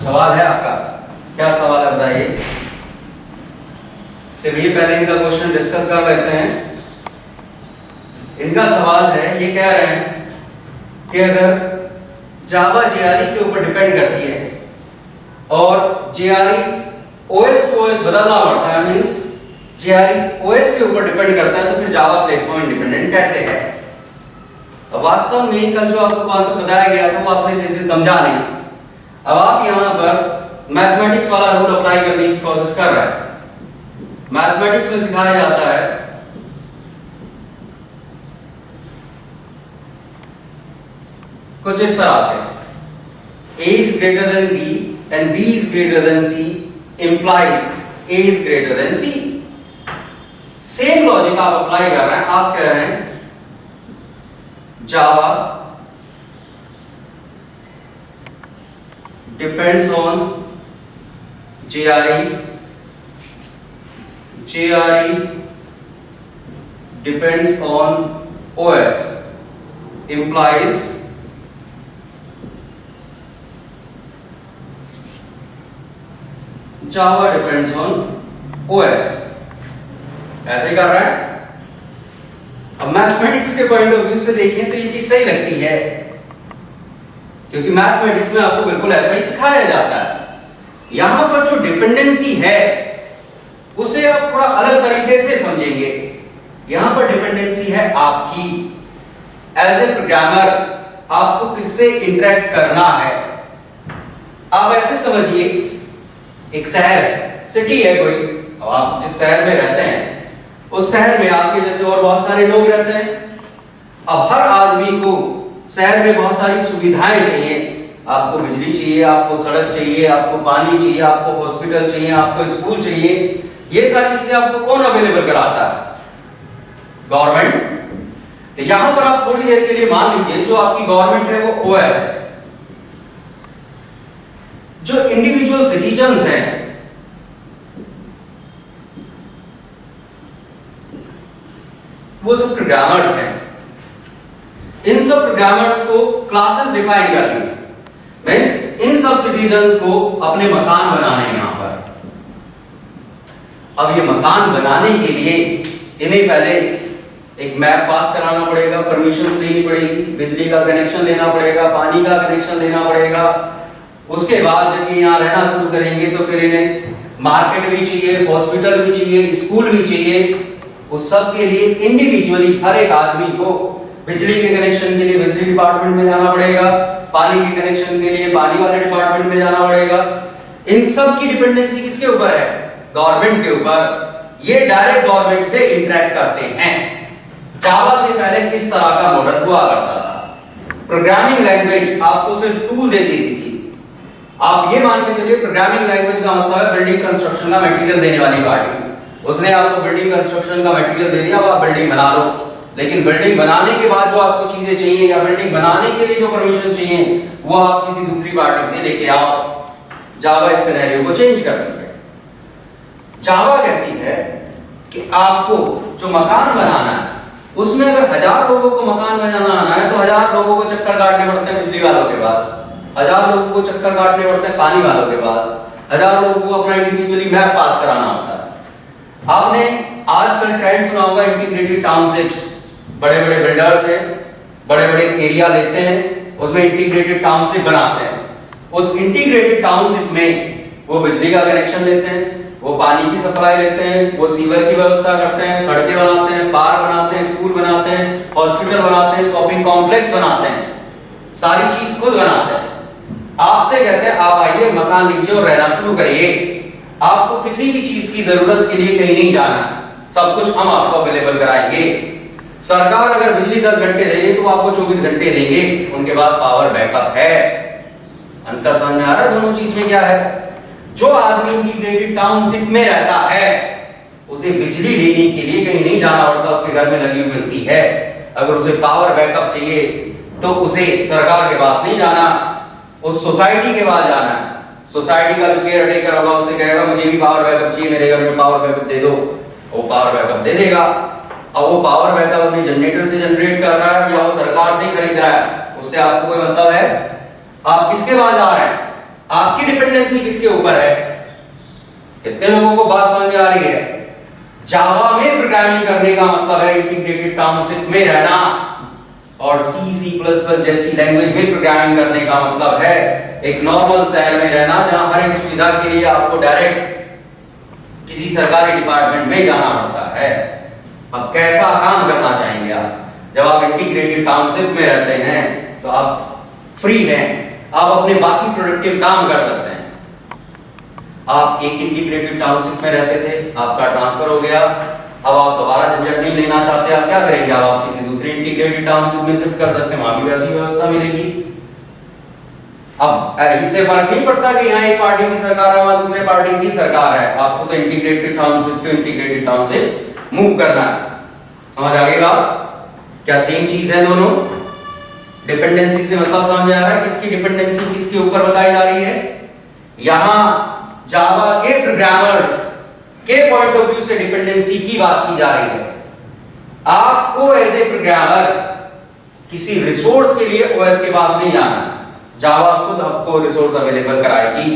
सवाल है आपका? क्या सवाल है बताइए। चलिए पहले इनका क्वेश्चन डिस्कस कर लेते हैं। इनका सवाल है, ये कह रहे हैं कि अगर जावा जेआरई के ऊपर डिपेंड करती है और जेआरई ओएस को ओएस बदलना पड़ता है, मींस जेआरई ओएस के ऊपर डिपेंड करता है, तो फिर जावा प्लेटफॉर्म इंडिपेंडेंट कैसे है? अब वास्तव में कल जो आपको कॉन्सेप्ट बताया गया था वो आपने सही से समझा नहीं। अब आप यहां पर मैथमेटिक्स वाला रूल अप्लाई करने की कोशिश कर रहे हैं। मैथमेटिक्स में सिखाया जाता है कुछ इस तरह से, a is greater than b and b is greater than c implies a is greater than c। Same logic आप अप्लाई कर रहे हैं। आप कह रहे हैं Java depends on JRE, JRE depends on OS implies Java depends on OS. ऐसे ही कर रहा है। अब मैथमेटिक्स के पॉइंट ऑफ व्यू से देखें तो ये चीज सही लगती है, क्योंकि मैथमेटिक्स में आपको बिल्कुल ऐसा ही सिखाया जाता है। यहां पर जो डिपेंडेंसी है उसे आप थोड़ा अलग तरीके से समझेंगे। यहां पर डिपेंडेंसी है आपकी, एज ए प्रोग्रामर आपको किससे इंटरेक्ट करना है। आप ऐसे समझिए, एक शहर है, सिटी है कोई, अब आप जिस शहर में रहते हैं उस शहर में आपके जैसे और बहुत सारे लोग रहते हैं। अब हर आदमी को शहर में बहुत सारी सुविधाएं चाहिए। आपको बिजली चाहिए, आपको सड़क चाहिए, आपको पानी चाहिए, आपको हॉस्पिटल चाहिए, आपको स्कूल चाहिए। ये सारी चीजें आपको कौन अवेलेबल कराता है? गवर्नमेंट। तो यहां पर आप थोड़ी देर के लिए मान लीजिए जो आपकी गवर्नमेंट है वो ओएस है। जो इंडिविजुअल सिटीजन्स हैं वो सब प्रोग्रामर्स हैं। इन सब प्रोग्रामर्स को क्लासेस डिफाइन करनी, मींस इन सब सिटीजन्स को अपने मकान बनाने हैं यहां पर। अब ये मकान बनाने के लिए इन्हें पहले एक मैप पास कराना पड़ेगा, परमिशंस लेनी पड़ेगी, बिजली का कनेक्शन लेना पड़ेगा, पानी का कनेक्शन लेना पड़ेगा। उसके बाद जब ये यहां रहना शुरू करेंगे तो फिर इन्हें मार्केट भी चाहिए, हॉस्पिटल भी चाहिए, स्कूल भी चाहिए। उस सब के लिए इंडिविजुअली हर एक आदमी को बिजली के कनेक्शन के लिए बिजली डिपार्टमेंट में जाना पड़ेगा, पानी के कनेक्शन के लिए पानी वाले डिपार्टमेंट में जाना पड़ेगा। इन सब की डिपेंडेंसी किसके ऊपर है? गवर्नमेंट के ऊपर। ये डायरेक्ट गवर्नमेंट से इंटरेक्ट करते हैं। जावा से पहले किस तरह का मॉडल हुआ करता था? प्रोग्रामिंग लैंग्वेज आपको सिर्फ टूल दे देती थी। आप ये मान के चलिए प्रोग्रामिंग लैंग्वेज का मतलब है बिल्डिंग कंस्ट्रक्शन का मटेरियल देने वाली पार्टी। उसने आपको बिल्डिंग कंस्ट्रक्शन का मटेरियल दे दिया, अब आप बिल्डिंग बना लो। लेकिन बिल्डिंग बनाने के बाद जो आपको चीजें चाहिए या बिल्डिंग बनाने के लिए जो परमिशन चाहिए वो आप किसी दूसरी पार्टी से लेके आओ। जावा इस सिनेरियो को चेंज करती है। जावा कहती है कि आपको जो मकान बनाना है उसमें अगर 1000 लोगों को मकान बनाना आना है तो 1000 लोगों को चक्कर काटने पड़ते हैं बिजली वालों के पास, 1000 लोगों को चक्कर काटने पड़ते हैं पानी वालों के पास, 1000 लोगों को अपना इंडिविजुअली मैप पास कराना होता है। आपने आजकल ट्रेंड सुना होगा इंटीग्रेटेड टाउनशिप्स। बड़े बड़े बिल्डर्स हैं, बड़े बड़े एरिया लेते हैं, उसमें इंटीग्रेटेड टाउनशिप बनाते हैं। उस इंटीग्रेटेड टाउनशिप में वो बिजली का कनेक्शन लेते हैं, वो पानी की सप्लाई लेते हैं, वो सीवर की व्यवस्था करते हैं, सड़कें बनाते हैं, पार्क बनाते हैं, स्कूल बनाते हैं, हॉस्पिटल बनाते हैं, शॉपिंग कॉम्प्लेक्स बनाते हैं, सारी चीज खुद बनाते हैं। आपसे कहते हैं आप आइए मकान लीजिए और रहना शुरू करिए। आपको किसी भी चीज की जरूरत के लिए कहीं नहीं जाना, सब कुछ हम आपको अवेलेबल कराएंगे। सरकार अगर बिजली 10 घंटे देगी तो आपको 24 घंटे देंगे, उनके पास पावर बैकअप है। अंतर समझ में आ रहा है दोनों चीज में क्या है? जो आदमी इंटीग्रेटेड टाउनशिप में रहता है उसे बिजली लेने के लिए कहीं नहीं जाना पड़ता, उसके घर में लगी हुई मिलती है। अगर उसे पावर बैकअप चाहिए तो उसे सरकार के पास नहीं जाना, उस सोसाइटी के पास जाना है। सोसाइटी का जो केयर टेकर होगा उससे कहेगा मुझे भी पावर बैकअप चाहिए, मेरे घर में पावर बैकअप दे दो, वो पावर बैकअप दे देगा। अब वो पावर बैकअप अपने जनरेटर से जनरेट कर रहा है या वो सरकार से खरीद रहा है, उससे आपको कोई मतलब है? आप किसके पास जा रहे हैं? आपकी डिपेंडेंसी किसके ऊपर है? कितने लोगों को बात समझ में आ रही है? जावा में प्रोग्रामिंग करने का मतलब है इंटीग्रेटेड टाउनशिप में रहना, और C++ जैसी लैंग्वेज में प्रोग्रामिंग करने का मतलब है एक नॉर्मल शहर में रहना, जहां हर एक सुविधा के लिए आपको डायरेक्ट किसी सरकारी डिपार्टमेंट में जाना होता है। अब कैसा काम करना चाहेंगे आप? जब आप इंटीग्रेटेड टाउनशिप में रहते हैं तो आप फ्री हैं, आप अपने बाकी प्रोडक्टिव काम कर सकते हैं। आप एक इंटीग्रेटेड टाउनशिप में रहते थे, आपका ट्रांसफर हो गया, अब आप दोबारा झंझट नहीं लेना चाहते, आप क्या करेंगे? आप किसी दूसरी इंटीग्रेटेड टाउनशिप में शिफ्ट कर सकते हैं, वहां भी वैसी व्यवस्था मिलेगी। अब इससे फर्क नहीं पड़ता कि यहाँ एक पार्टी की सरकार है, वहां दूसरे पार्टी की सरकार है, आपको तो integrated township to integrated township move करना है। समझ आ गई बात? क्या सेम चीज है दोनों? डिपेंडेंसी से मतलब समझ में आ रहा है किसकी डिपेंडेंसी किसके ऊपर बताई जा रही है? यहां जावा के प्रोग्रामर्स के पॉइंट ऑफ व्यू से डिपेंडेंसी की बात की जा रही है। आपको एज ए प्रोग्रामर किसी रिसोर्स के लिए ओएस के पास नहीं जाना, जावा खुद आपको रिसोर्स अवेलेबल कराएगी।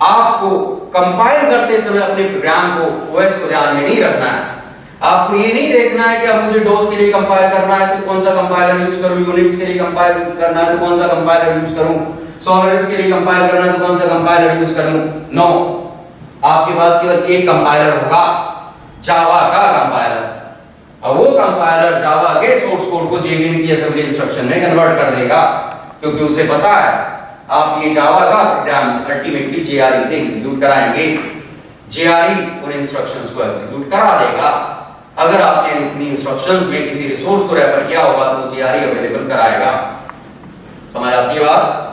आपको कंपाइल करते समय अपने प्रोग्राम को ओएस को ध्यान में नहीं रखना है। आपको ये नहीं देखना है कि अब मुझे डोस के लिए कंपाइल करना है तो कौन सा कंपाइलर यूज करूं, यूनिक्स के लिए कंपाइल करना है तो कौन सा कंपाइलर यूज करूं, सोलरिस के लिए कंपाइल करना है तो कौन सा कंपाइलर यूज करूं। नो, आपके पास केवल एक कंपाइलर होगा, जावा का कंपाइलर, और वो कंपाइलर जावा के सोर्स कोड को जेवीएम की असेंबली इंस्ट्रक्शन में कन्वर्ट कर देगा, क्योंकि उसे पता है आप ये जावा का प्रोग्राम अल्टीमेटली जेआरई से एग्जीक्यूट कराएंगे, जेआरई उन इंस्ट्रक्शंस को एग्जीक्यूट करा देगा। अगर आपने अपनी इंस्ट्रक्शंस में किसी रिसोर्स को रेफर किया होगा तो जेआरई अवेलेबल कराएगा। समझ आती है बात?